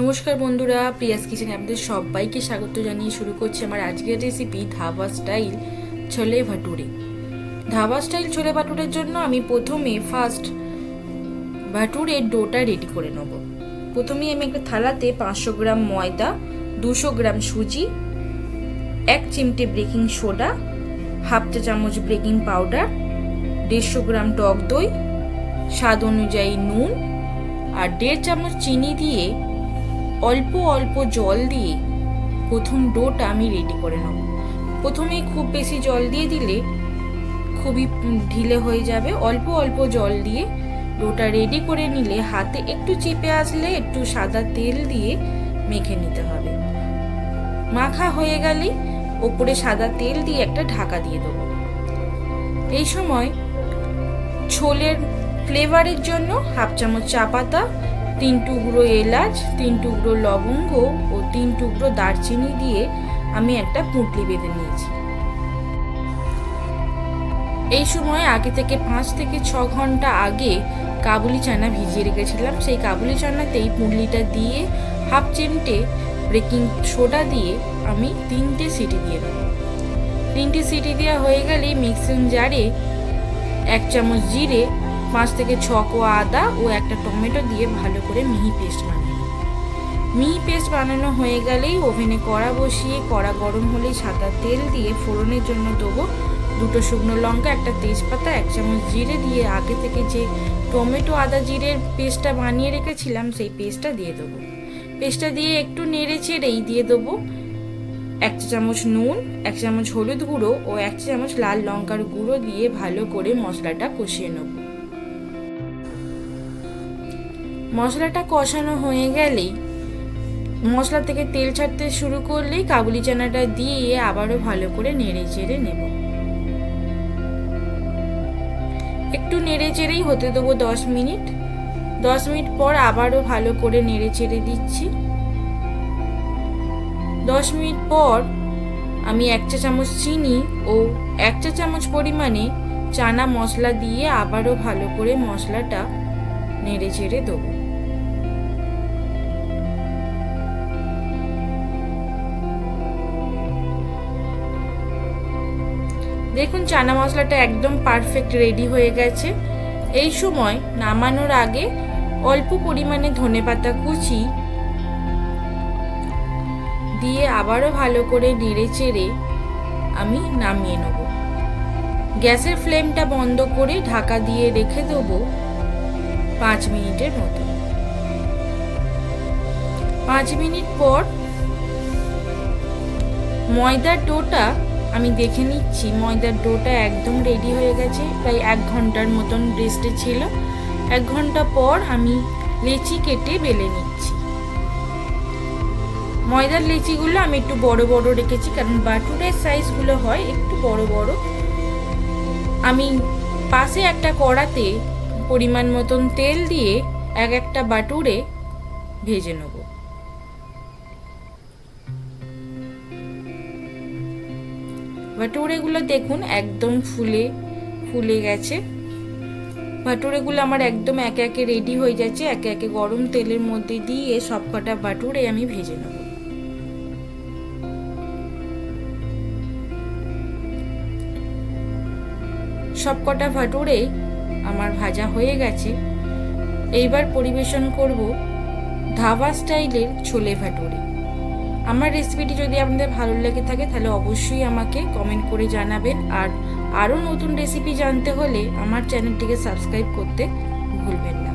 নমস্কার বন্ধুরা, প্রিয়াস কিচেনে আপনাদের সবাইকে স্বাগত জানিয়ে শুরু করছি আমার আজকের রেসিপি ধাবা স্টাইল ছোলে ভাটুরে। ধাবা স্টাইল ছোলে ভাটুরের জন্য আমি প্রথমে ভাটুরের ডোটা রেডি করে নেব। প্রথমে আমি একটা থালাতে 500 গ্রাম ময়দা, 200 গ্রাম সুজি, 1 চিমটে বেকিং সোডা, হাফ চা চামচ বেকিং পাউডার, 150 গ্রাম টক দই, স্বাদ অনুযায়ী নুন আর 1.5 চামচ চিনি দিয়ে অল্প অল্প জল দিয়ে প্রথম ডোটা আমি রেডি করে নেব। প্রথমে খুব বেশি জল দিয়ে দিলে খুবই ঢিলে হয়ে যাবে। অল্প অল্প জল দিয়ে ডোটা রেডি করে নিলে হাতে একটু চিপে আসলে একটু সাদা তেল দিয়ে মেখে নিতে হবে। মাখা হয়ে গেলে ওপরে সাদা তেল দিয়ে একটা ঢাকা দিয়ে দেবো। এই সময় ছোলের ফ্লেভারের জন্য হাফ চামচ চা পাতা, 3 টুকরো এলাচ, 3 টুকরো লবঙ্গ ও 3 টুকরো দারচিনি দিয়ে আমি একটা পুঁটলি বেঁধে নিয়েছি। এই সময় আগে থেকে 5 থেকে 6 ঘন্টা আগে কাবুলি চানা ভিজিয়ে রেখেছিলাম। সেই কাবুলি চানাতেই পুঁটলিটা দিয়ে হাফ চিমটে বেকিং সোডা দিয়ে আমি 3টে সিটি দিয়ে দেবো। 3টে সিটি দেওয়া হয়ে গেলেই মিক্সিং জারে 1 চামচ জিরে, 5 থেকে 6 কোয়া আদা ও একটা টমেটো দিয়ে ভালো করে মিহি পেস্ট বানানো। মিহি পেস্ট বানানো হয়ে গেলেই ওভেনে কড়া বসিয়ে কড়া গরম হলেই সাদা তেল দিয়ে ফোড়নের জন্য দেবো 2টো শুকনো লঙ্কা, একটা তেজপাতা, 1 চামচ জিরে দিয়ে আগে থেকে যে টমেটো আদা জিরের পেস্টটা বানিয়ে রেখেছিলাম সেই পেস্টটা দিয়ে দেবো। পেস্টটা দিয়ে একটু নেড়ে চেড়েই দিয়ে দেবো 1 চামচ নুন, 1 চামচ হলুদ গুঁড়ো ও 1 চামচ লাল লঙ্কার গুঁড়ো দিয়ে ভালো করে মশলাটা কষিয়ে নেব। মশলাটা কষানো হয়ে গেলেই মশলা থেকে তেল ছাড়তে শুরু করলেই কাবুলি চানাটা দিয়ে আবারও ভালো করে নেড়ে চেড়ে নেব। একটু নেড়ে চেড়েই হতে দেবো 10 মিনিট। 10 মিনিট পর আবারও ভালো করে নেড়ে চেড়ে দিচ্ছি। 10 মিনিট পর আমি 1 চা চামচ চিনি ও 1 চা চামচ পরিমাণে চানা মশলা দিয়ে আবারও ভালো করে মশলাটা নেড়ে চেড়ে দেবো। দেখুন চানা মশলাটা একদম পারফেক্ট রেডি হয়ে গেছে। এই সময় নামানোর আগে অল্প পরিমাণে ধনেপাতা কুচি দিয়ে আবারও ভালো করে নেড়ে চেড়ে আমি নামিয়ে নেব। গ্যাসের ফ্লেমটা বন্ধ করে ঢাকা দিয়ে রেখে দেবো 5 মিনিটের মতো। 5 মিনিট পর ময়দার ডোটা আমি দেখে নিচ্ছি। ময়দার ডোটা একদম রেডি হয়ে গেছে, প্রায় 1 ঘন্টার মতন রেস্টে ছিল। 1 ঘন্টা পর আমি লেচি কেটে বেলে নিচ্ছি। ময়দার লেচিগুলো আমি একটু বড় বড় রেখেছি, কারণ বাটুরের সাইজগুলো হয় একটু বড় বড়। আমি পাশে একটা কড়াতে পরিমাণ মতন তেল দিয়ে একটা বাটুরে ভেজে নেব। ভাটুরেগুলো দেখুন একদম ফুলে গেছে। ভাটুরেগুলো আমার একদম একে একে রেডি হয়ে যাচ্ছে। একে একে গরম তেলের মধ্যে দিয়ে সবকটা ভাটুরে আমি ভেজে নেব। সবকটা ভাটুরে আমার ভাজা হয়ে গেছে। এইবার পরিবেশন করব ধাবা স্টাইলের ছোলে ভাটুরে। আমার রেসিপিটি যদি আপনাদের ভালো লেগে থাকে তাহলে অবশ্যই আমাকে কমেন্ট করে জানাবেন। আর আরও নতুন রেসিপি জানতে হলে আমার চ্যানেলটিকে সাবস্ক্রাইব করতে ভুলবেন না।